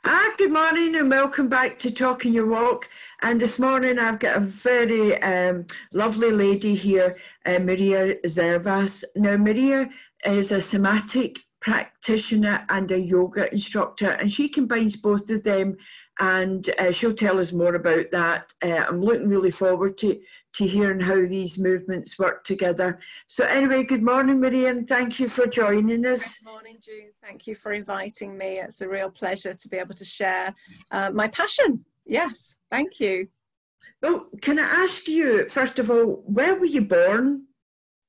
Good morning and welcome back to Talking Your Walk. And this morning I've got a very lovely lady here, Meagher Zervas. Now Meagher is a somatic practitioner and a yoga instructor, and she combines both of them, and she'll tell us more about that. I'm looking really forward to hearing how these movements work together. So anyway, good morning, Meagher, and thank you for joining us. Good morning, June. Thank you for inviting me. It's a real pleasure to be able to share my passion. Yes, thank you. Well, can I ask you, first of all, where were you born?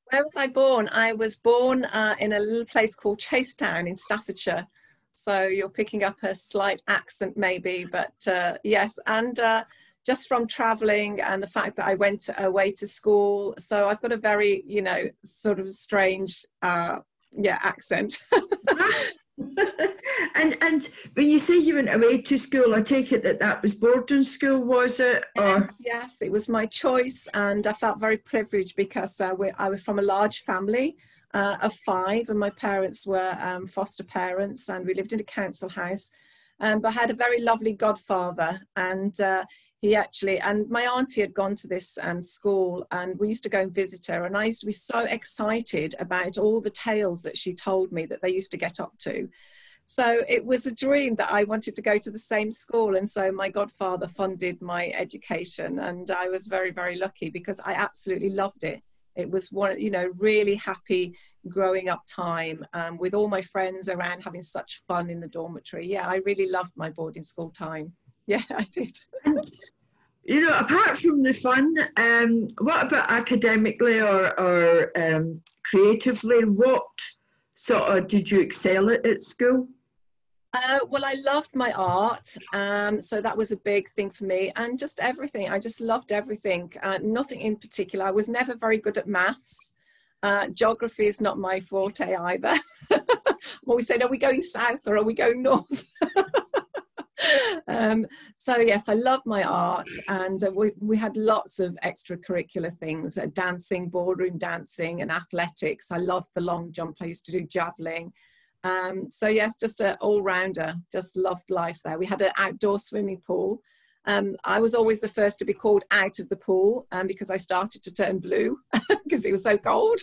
Where was I born? I was born in a little place called Chasetown in Staffordshire. So you're picking up a slight accent maybe, but yes. And just from traveling and the fact that I went away to school. So I've got a very, sort of strange, accent. And when you say you went away to school, I take it that was boarding school, was it? Yes, it was my choice, and I felt very privileged because I was from a large family of 5, and my parents were foster parents, and we lived in a council house. But I had a very lovely godfather, and and my auntie had gone to this school, and we used to go and visit her, and I used to be so excited about all the tales that she told me that they used to get up to. So it was a dream that I wanted to go to the same school, and so my godfather funded my education, and I was very, very lucky because I absolutely loved it. It was one, really happy growing up time with all my friends around, having such fun in the dormitory. Yeah, I really loved my boarding school time. Yeah, I did. And, apart from the fun, what about academically or creatively? What sort of did you excel at school? Well, I loved my art, so that was a big thing for me, and just everything. I just loved everything, nothing in particular. I was never very good at maths. Geography is not my forte either. I'm always saying, are we going south or are we going north? So yes, I love my art, and we had lots of extracurricular things, dancing, ballroom dancing and athletics. I loved the long jump. I used to do javelin. So yes, just an all-rounder, just loved life there. We had an outdoor swimming pool. I was always the first to be called out of the pool because I started to turn blue because it was so cold.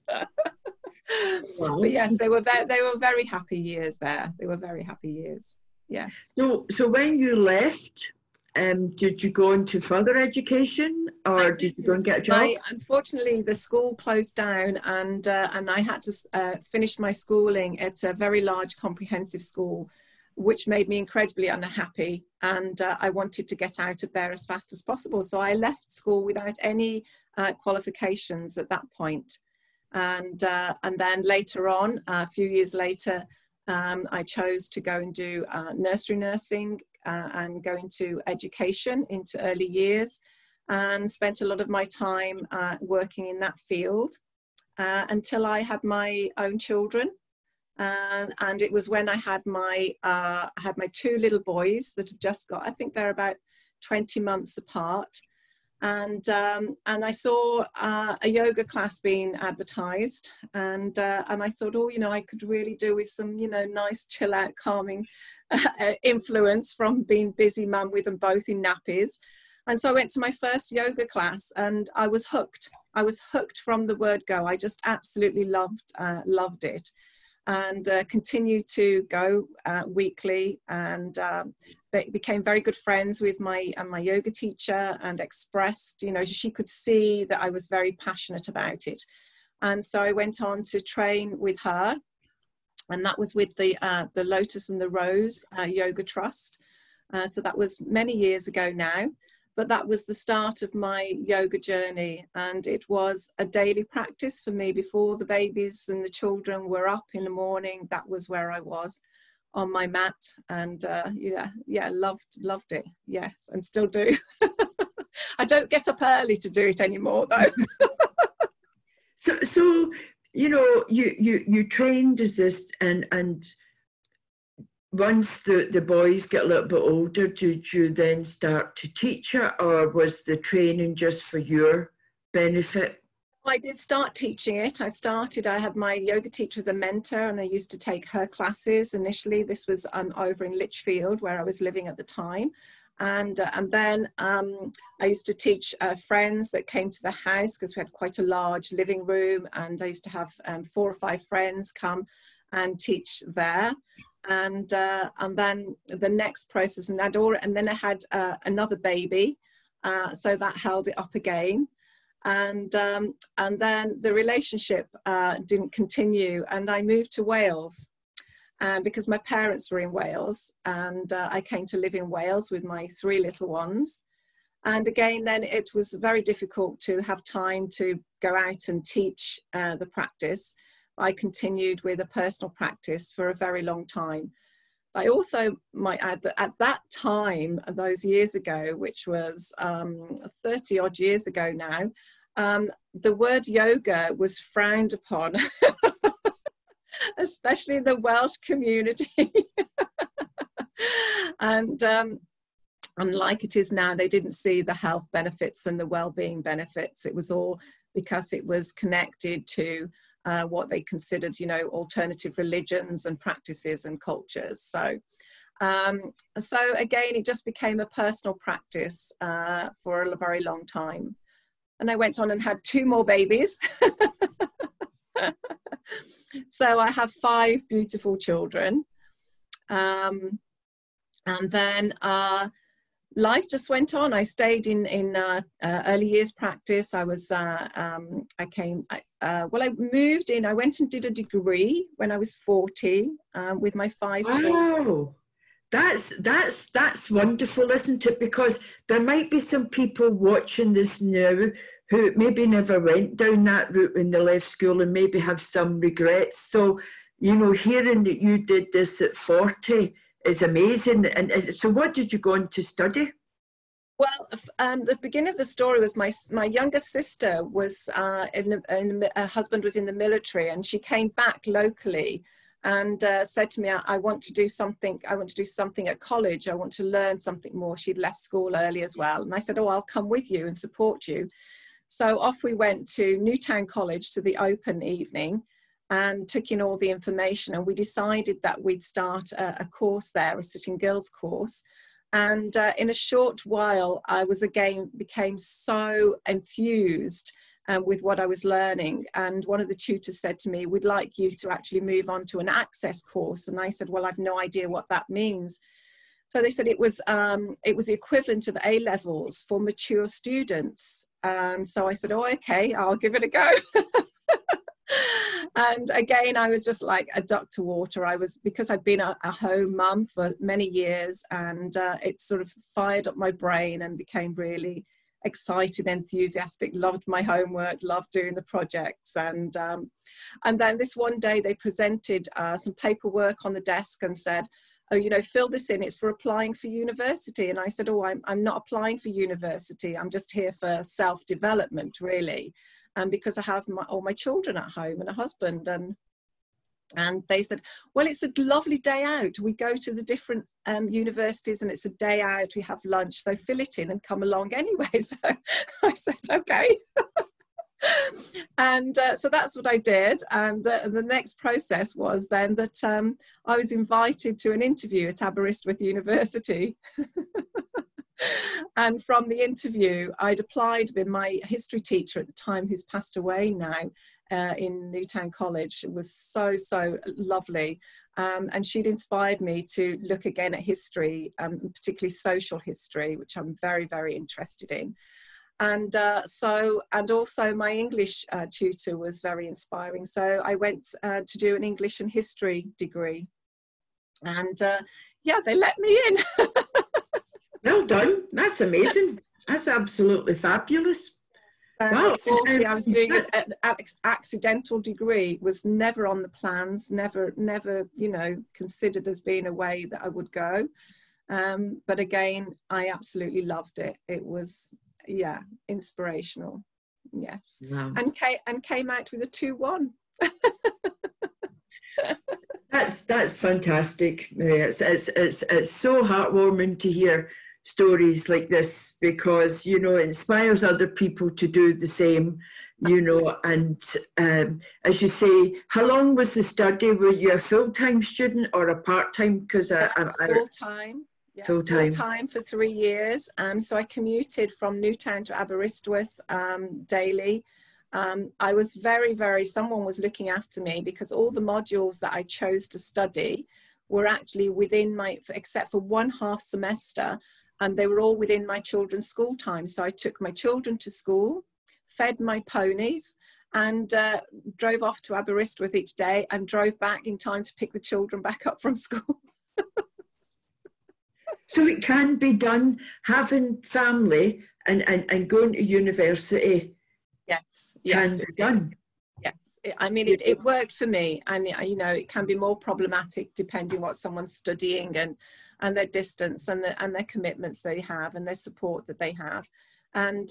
But yes, they were very happy years there. They were very happy years. Yes. So when you left, did you go into further education, or did you go and get a job? Unfortunately, the school closed down, and I had to finish my schooling at a very large comprehensive school, which made me incredibly unhappy, and I wanted to get out of there as fast as possible. So I left school without any qualifications at that point. And then later on, a few years later, I chose to go and do nursery nursing and go into education into early years, and spent a lot of my time working in that field until I had my own children. And it was when I had my 2 little boys that have just got, I think they're about 20 months apart. And I saw a yoga class being advertised, and I thought, I could really do with some, nice chill out, calming influence from being busy mum with them both in nappies. And so I went to my first yoga class, and I was hooked. I was hooked from the word go. I just absolutely loved it, and continued to go weekly, and became very good friends with my yoga teacher, and expressed, she could see that I was very passionate about it. And so I went on to train with her, and that was with the Lotus and the Rose Yoga Trust. So that was many years ago now, but that was the start of my yoga journey, and it was a daily practice for me before the babies and the children were up in the morning. That was where I was, on my mat, and loved it. Yes, and still do. I don't get up early to do it anymore though. So you trained as this, and once the boys get a little bit older, did you then start to teach her, or was the training just for your benefit? I did start teaching it. I had my yoga teacher as a mentor, and I used to take her classes initially. This was over in Lichfield, where I was living at the time. And then I used to teach friends that came to the house, because we had quite a large living room, and I used to have 4 or 5 friends come and teach there. And then the next process, and then I had another baby, so that held it up again. And then the relationship didn't continue, and I moved to Wales because my parents were in Wales, and I came to live in Wales with my 3 little ones. And again, then it was very difficult to have time to go out and teach the practice. I continued with a personal practice for a very long time. I also might add that at that time, those years ago, which was 30 odd years ago now, the word yoga was frowned upon, especially in the Welsh community. And unlike it is now, they didn't see the health benefits and the well-being benefits. It was all because it was connected to what they considered, you know, alternative religions and practices and cultures. So again, it just became a personal practice for a very long time. And I went on and had 2 more babies. So I have 5 beautiful children. And then life just went on. I stayed in early years practice. I was, I moved in, I went and did a degree when I was 40 with my 5 children. Wow, that's wonderful, isn't it? Because there might be some people watching this now who maybe never went down that route when they left school and maybe have some regrets. So, you know, hearing that you did this at 40 is amazing. And so what did you go on to study? Well, the beginning of the story was my younger sister was her husband was in the military, and she came back locally and said to me, I want to do something at college. I want to learn something more. She'd left school early as well. And I said, oh, I'll come with you and support you. So off we went to Newtown College to the open evening and took in all the information. And we decided that we'd start a course there, a sitting girls course. And in a short while, I became so enthused with what I was learning. And one of the tutors said to me, we'd like you to actually move on to an access course. And I said, well, I've no idea what that means. So they said it was the equivalent of A-levels for mature students. And so I said, oh, okay, I'll give it a go. And again, I was just like a duck to water. Because I'd been a home mum for many years, and it sort of fired up my brain and became really excited, enthusiastic, loved my homework, loved doing the projects. And then this one day they presented some paperwork on the desk and said, oh, you know, fill this in, it's for applying for university. And I said, oh, I'm not applying for university. I'm just here for self-development, really. Because I have all my children at home and a husband. And they said, well, it's a lovely day out. We go to the different universities and it's a day out. We have lunch. So fill it in and come along anyway. So I said, okay. And so that's what I did. And the next process was then that I was invited to an interview at Aberystwyth University. And from the interview, I'd applied with my history teacher at the time, who's passed away now, in Newtown College. It was so, so lovely. And she'd inspired me to look again at history, particularly social history, which I'm very, very interested in. And also my English tutor was very inspiring. So I went to do an English and history degree. And yeah, they let me in. Well done. That's amazing. That's absolutely fabulous. Wow. At 40, I was doing an accidental degree. It was never on the plans, never, you know, considered as being a way that I would go. But again, I absolutely loved it. It was, yeah, inspirational. Yes. Wow. And came out with a 2-1. That's fantastic. It's so heartwarming to hear stories like this, because, you know, it inspires other people to do the same. you know, and as you say, how long was the study? Were you a full-time student or a part-time? Because full-time. Yeah, full-time for 3 years. So I commuted from Newtown to Aberystwyth daily. I was someone was looking after me, because all the modules that I chose to study were actually within except for one half semester, and they were all within my children's school time. So I took my children to school, fed my ponies, and drove off to Aberystwyth each day and drove back in time to pick the children back up from school. So it can be done, having family and going to university. Yes, can be done. Yes, it worked for me, and you know, it can be more problematic depending what someone's studying and their distance and their commitments they have and their support that they have. And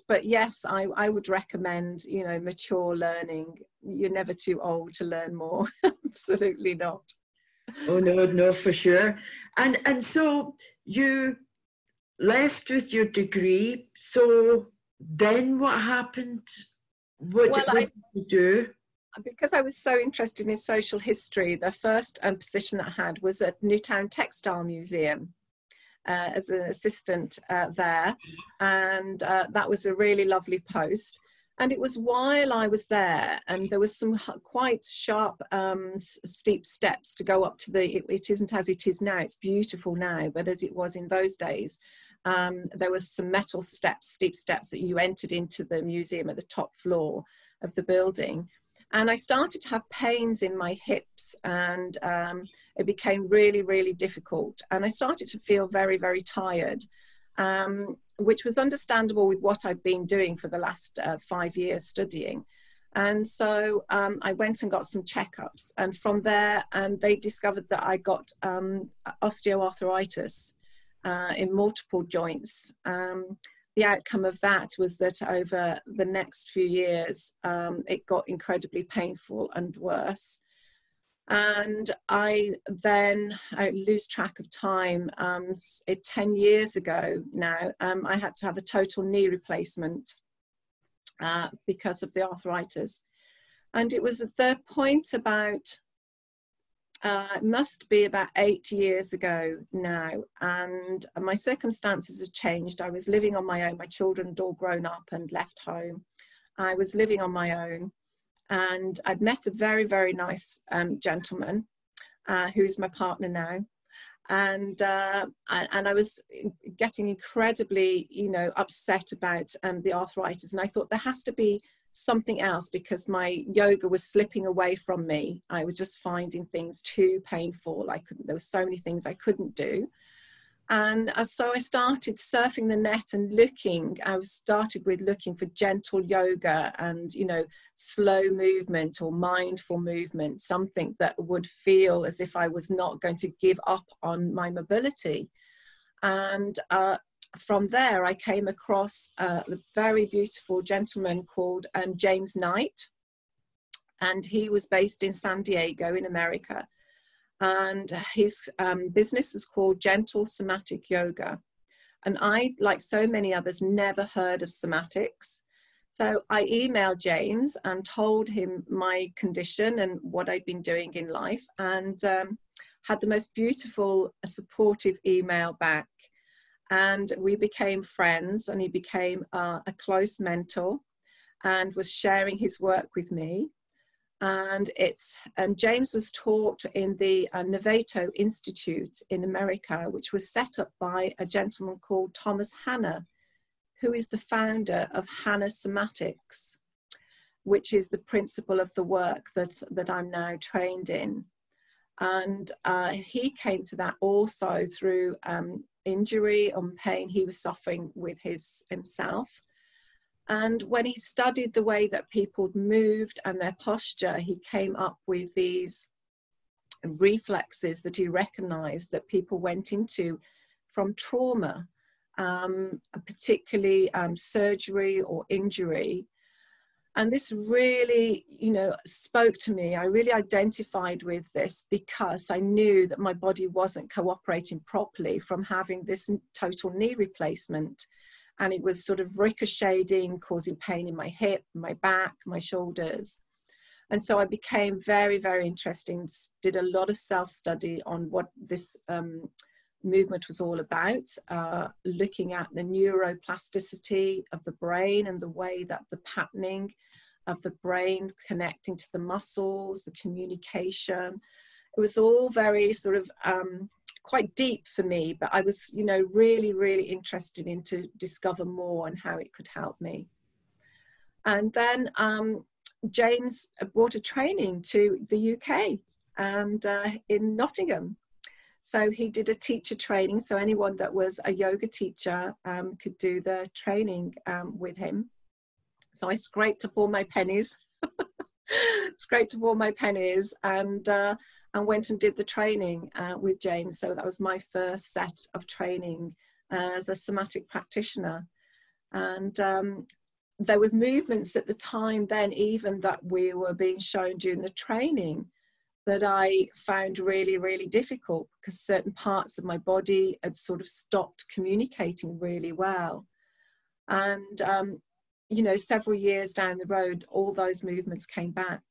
but yes, I would recommend, you know, mature learning. You're never too old to learn more. Absolutely not. Oh no, for sure. And so you left with your degree. So then what happened? What did you do? Because I was so interested in social history, the first position that I had was at Newtown Textile Museum as an assistant there, and that was a really lovely post. And it was while I was there, and there was some quite sharp, steep steps to go up to it isn't as it is now, it's beautiful now, but as it was in those days, there was some metal steps, steep steps that you entered into the museum at the top floor of the building. And I started to have pains in my hips, and it became really, really difficult. And I started to feel very, very tired. Which was understandable with what I've been doing for the last 5 years studying. And so I went and got some checkups, and from there they discovered that I got osteoarthritis in multiple joints. The outcome of that was that over the next few years it got incredibly painful and worse. And I lose track of time. 10 years ago now, I had to have a total knee replacement because of the arthritis. And it was at the point about, it must be about 8 years ago now. And my circumstances had changed. I was living on my own. My children had all grown up and left home. I was living on my own. And I'd met a very, very nice gentleman who's my partner now. And I was getting incredibly, you know, upset about the arthritis. And I thought there has to be something else, because my yoga was slipping away from me. I was just finding things too painful. There were so many things I couldn't do. And so I started surfing the net and looking. I started with looking for gentle yoga and, you know, slow movement or mindful movement, something that would feel as if I was not going to give up on my mobility. And from there, I came across a very beautiful gentleman called James Knight. And he was based in San Diego in America. And his business was called Gentle Somatic Yoga. And I, like so many others, never heard of somatics. So I emailed James and told him my condition and what I'd been doing in life, and had the most beautiful, supportive email back. And we became friends, and he became a close mentor and was sharing his work with me. And James was taught in the Novato Institute in America, which was set up by a gentleman called Thomas Hanna, who is the founder of Hanna Somatics, which is the principle of the work that I'm now trained in. And he came to that also through injury and pain he was suffering with himself. And when he studied the way that people moved and their posture, he came up with these reflexes that he recognized that people went into from trauma, particularly surgery or injury. And this really, you know, spoke to me. I really identified with this because I knew that my body wasn't cooperating properly from having this total knee replacement. and it was sort of ricocheting, causing pain in my hip, my back, my shoulders. And so I became very, very interested, did a lot of self-study on what this movement was all about, looking at the neuroplasticity of the brain and the way that the patterning of the brain connecting to the muscles, the communication. It was all very sort of quite deep for me, but I was, you know, really, really interested in to discover more and how it could help me. And then James brought a training to the UK and in Nottingham. So he did a teacher training. So anyone that was a yoga teacher could do the training with him. So I scraped up all my pennies, and went and did the training with James. So that was my first set of training as a somatic practitioner. And there were movements at the time then even that we were being shown during the training that I found really, really difficult because certain parts of my body had sort of stopped communicating really well. And, you know, several years down the road, all those movements came back.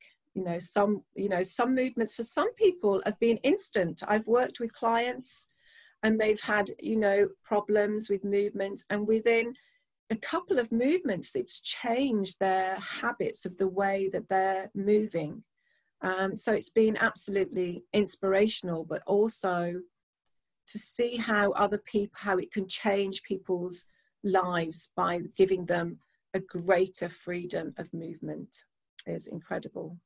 Some movements for some people have been instant. I've worked with clients and they've had, you know, problems with movement, and within a couple of movements, it's changed their habits of the way that they're moving. So it's been absolutely inspirational, but also to see how how it can change people's lives by giving them a greater freedom of movement is incredible.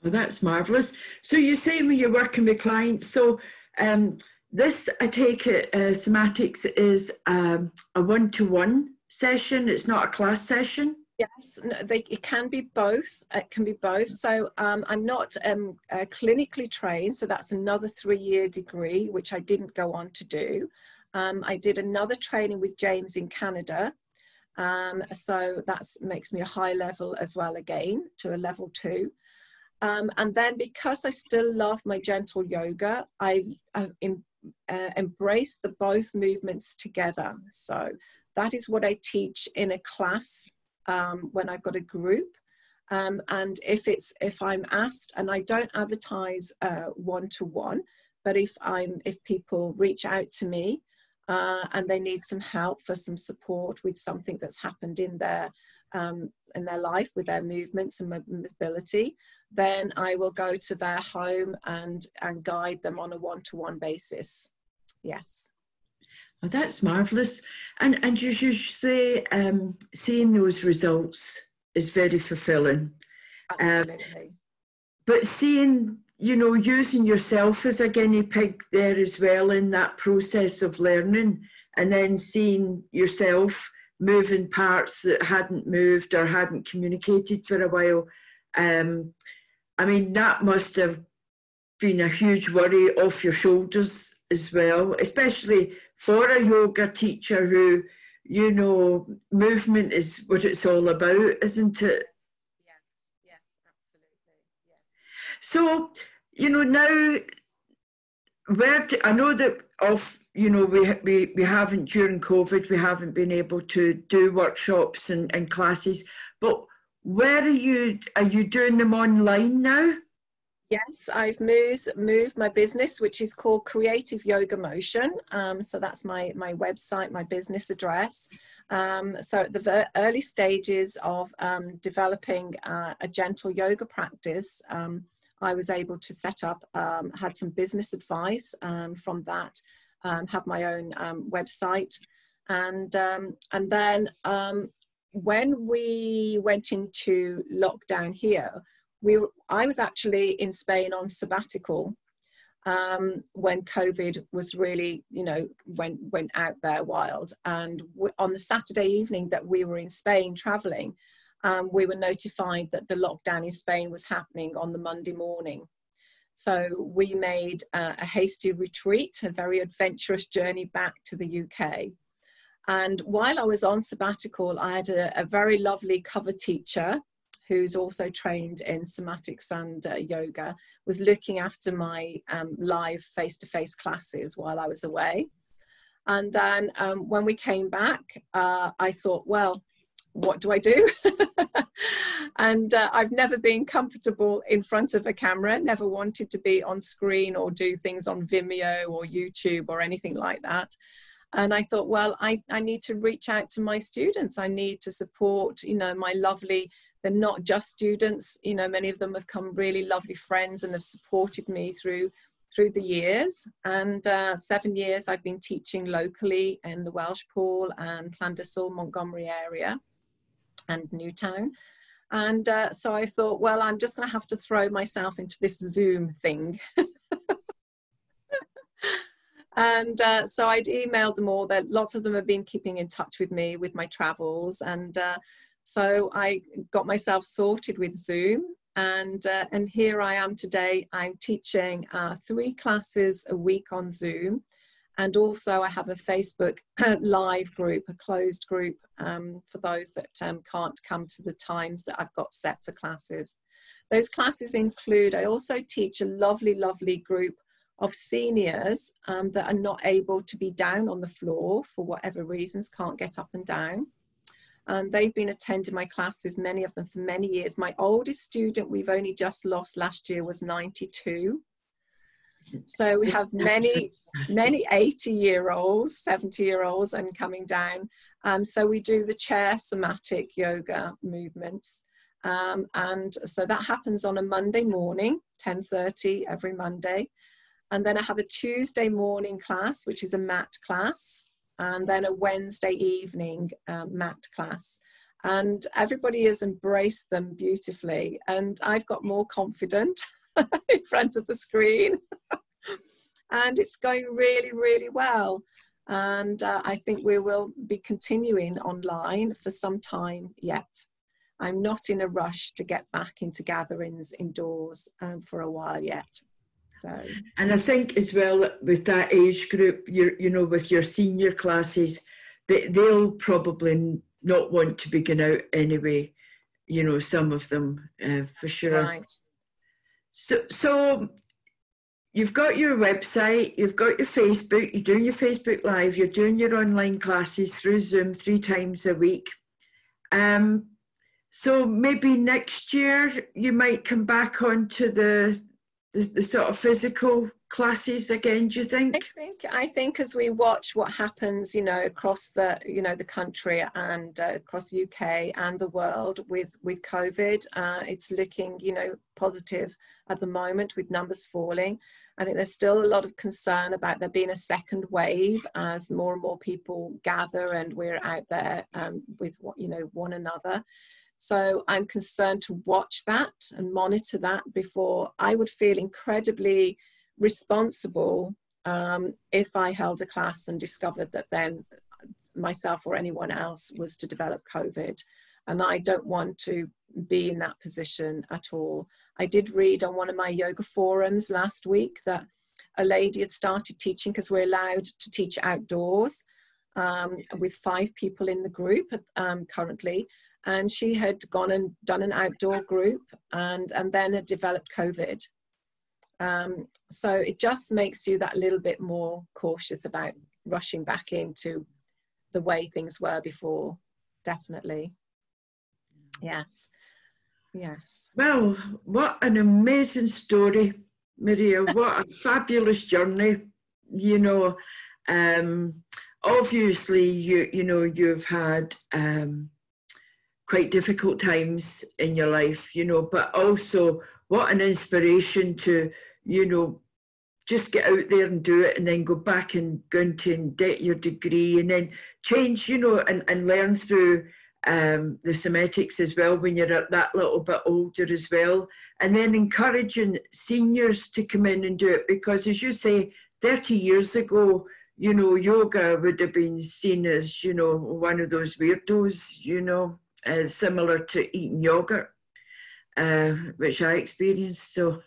Well, that's marvellous. So you say when you're working with clients, so this, I take it, Somatics is a one-to-one session, it's not a class session? Yes, no, it can be both. It can be both. So I'm not clinically trained, so that's another 3-year degree, which I didn't go on to do. I did another training with James in Canada. So that makes me a high level as well, again, to a level 2. And then because I still love my gentle yoga, I embrace the both movements together. So that is what I teach in a class when I've got a group. And if I'm asked, and I don't advertise one-to-one, but if people reach out to me and they need some help for some support with something that's happened in their life with their movements and mobility, then I will go to their home and guide them on a one-to-one basis. Yes. Oh, that's marvellous. And you say seeing those results is very fulfilling. Absolutely. But seeing, you know, using yourself as a guinea pig there as well in that process of learning, and then seeing yourself moving parts that hadn't moved or hadn't communicated for a while. I mean, that must have been a huge worry off your shoulders as well, especially for a yoga teacher who, you know, movement is what it's all about, isn't it? Yes, absolutely. Yes. So, you know, now, I know that you know, we haven't, during COVID, we haven't been able to do workshops and classes, but where are you doing them online now? Yes, I've moved my business, which is called Creative Yoga Motion. So that's my website, my business address. So at the early stages of developing a gentle yoga practice, I was able to set up, had some business advice from that, have my own website. And then when we went into lockdown here, I was actually in Spain on sabbatical when COVID was really, you know, went out there wild. And on the Saturday evening that we were in Spain traveling, we were notified that the lockdown in Spain was happening on the Monday morning. So we made a hasty retreat, a very adventurous journey back to the UK. And while I was on sabbatical, I had a very lovely cover teacher who's also trained in somatics and yoga, was looking after my live face-to-face classes while I was away. And then when we came back, I thought, well, what do I do? And I've never been comfortable in front of a camera, never wanted to be on screen or do things on Vimeo or YouTube or anything like that. And I thought, well, I need to reach out to my students. I need to support, you know, my lovely, they're not just students, you know, many of them have come really lovely friends and have supported me through the years. And 7 years I've been teaching locally in the Welshpool and Llandyssil, Montgomery area and Newtown. And so I thought, well, I'm just going to have to throw myself into this Zoom thing. And so I'd emailed them all. That lots of them have been keeping in touch with me with my travels. And so I got myself sorted with Zoom. And here I am today. I'm teaching 3 classes a week on Zoom. And also I have a Facebook live group, a closed group for those that can't come to the times that I've got set for classes. Those classes include, I also teach a lovely, lovely group of seniors that are not able to be down on the floor for whatever reasons, can't get up and down. And they've been attending my classes, many of them for many years. My oldest student we've only just lost last year was 92. So we have many 80-year-olds, 70-year-olds and coming down. So we do the chair somatic yoga movements. And so that happens on a Monday morning, 10:30 every Monday. And then I have a Tuesday morning class, which is a mat class, and then a Wednesday evening mat class. And everybody has embraced them beautifully. And I've got more confident in front of the screen. And it's going really, really well. And I think we will be continuing online for some time yet. I'm not in a rush to get back into gatherings indoors for a while yet. So. And I think as well with that age group, you know, with your senior classes, they'll probably not want to be going out anyway, you know, some of them for sure. Right. So you've got your website, you've got your Facebook, you're doing your Facebook Live, you're doing your online classes through Zoom 3 times a week. So maybe next year you might come back onto the sort of physical classes again, do you think? I think as we watch what happens, you know, across the, you know, the country and across the UK and the world with COVID, it's looking, you know, positive at the moment with numbers falling. I think there's still a lot of concern about there being a second wave as more and more people gather and we're out there with, you know, one another. So I'm concerned to watch that and monitor that before. I would feel incredibly responsible if I held a class and discovered that then myself or anyone else was to develop COVID. And I don't want to be in that position at all. I did read on one of my yoga forums last week that a lady had started teaching, because we're allowed to teach outdoors with 5 people in the group currently. And she had gone and done an outdoor group and then had developed COVID. So it just makes you that little bit more cautious about rushing back into the way things were before. Definitely. Yes. Yes. Well, what an amazing story, Meagher. What a fabulous journey. You know, obviously, you know, you've had quite difficult times in your life, you know, but also what an inspiration to, you know, just get out there and do it and then go back and go into and get your degree and then change, you know, and learn through the somatics as well when you're that little bit older as well. And then encouraging seniors to come in and do it, because as you say, 30 years ago, you know, yoga would have been seen as, you know, one of those weirdos, you know, similar to eating yogurt, which I experienced. So,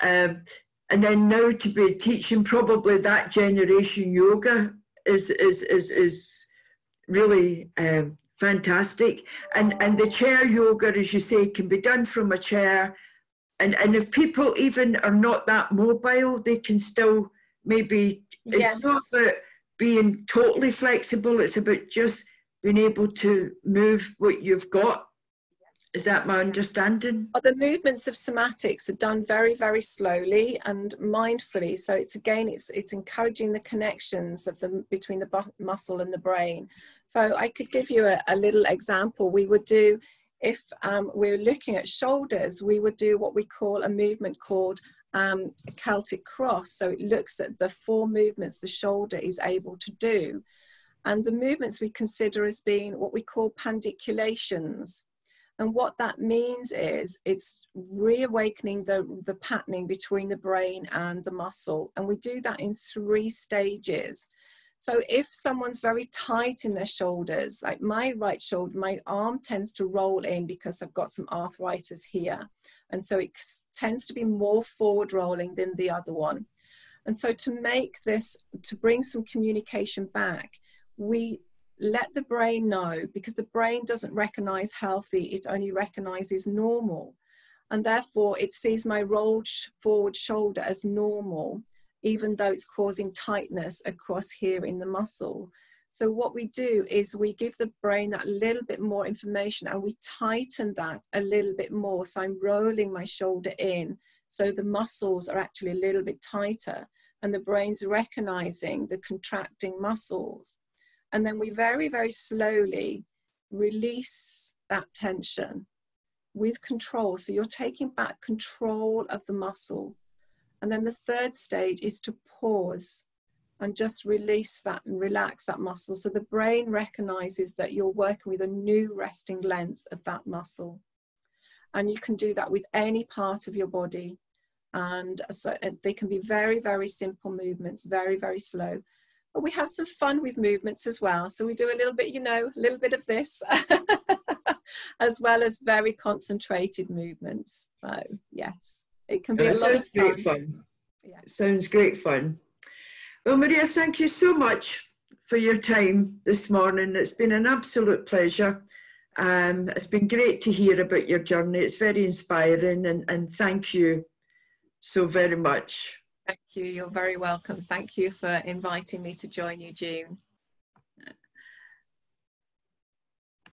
and then now to be teaching probably that generation yoga is really fantastic. And the chair yoga, as you say, can be done from a chair. And if people even are not that mobile, they can still maybe it's not Yes. about being totally flexible, it's about just being able to move what you've got. Is that my understanding? The movements of somatics are done very, very slowly and mindfully. So it's again, it's encouraging the connections of between the muscle and the brain. So I could give you a little example. We would do, if we're looking at shoulders, we would do what we call a movement called Celtic cross. So it looks at the 4 movements the shoulder is able to do. And the movements we consider as being what we call pandiculations. And what that means is it's reawakening the patterning between the brain and the muscle. And we do that in 3 stages. So if someone's very tight in their shoulders, like my right shoulder, my arm tends to roll in because I've got some arthritis here. And so it tends to be more forward rolling than the other one. And so to make this, to bring some communication back, we let the brain know, because the brain doesn't recognize healthy, it only recognizes normal. And therefore it sees my rolled forward shoulder as normal, even though it's causing tightness across here in the muscle. So what we do is we give the brain that little bit more information and we tighten that a little bit more. So I'm rolling my shoulder in, so the muscles are actually a little bit tighter and the brain's recognizing the contracting muscles. And then we very, very slowly release that tension with control. So you're taking back control of the muscle. And then the 3rd stage is to pause and just release that and relax that muscle. So the brain recognizes that you're working with a new resting length of that muscle. And you can do that with any part of your body. And so they can be very, very simple movements, very, very slow. But we have some fun with movements as well. So we do a little bit, you know, a little bit of this, as well as very concentrated movements. So yes, it can be a lot of fun. Great fun. Yeah. It sounds great fun. Well, Maria, thank you so much for your time this morning. It's been an absolute pleasure. It's been great to hear about your journey. It's very inspiring, and thank you so very much. Thank you. You're very welcome. Thank you for inviting me to join you, June.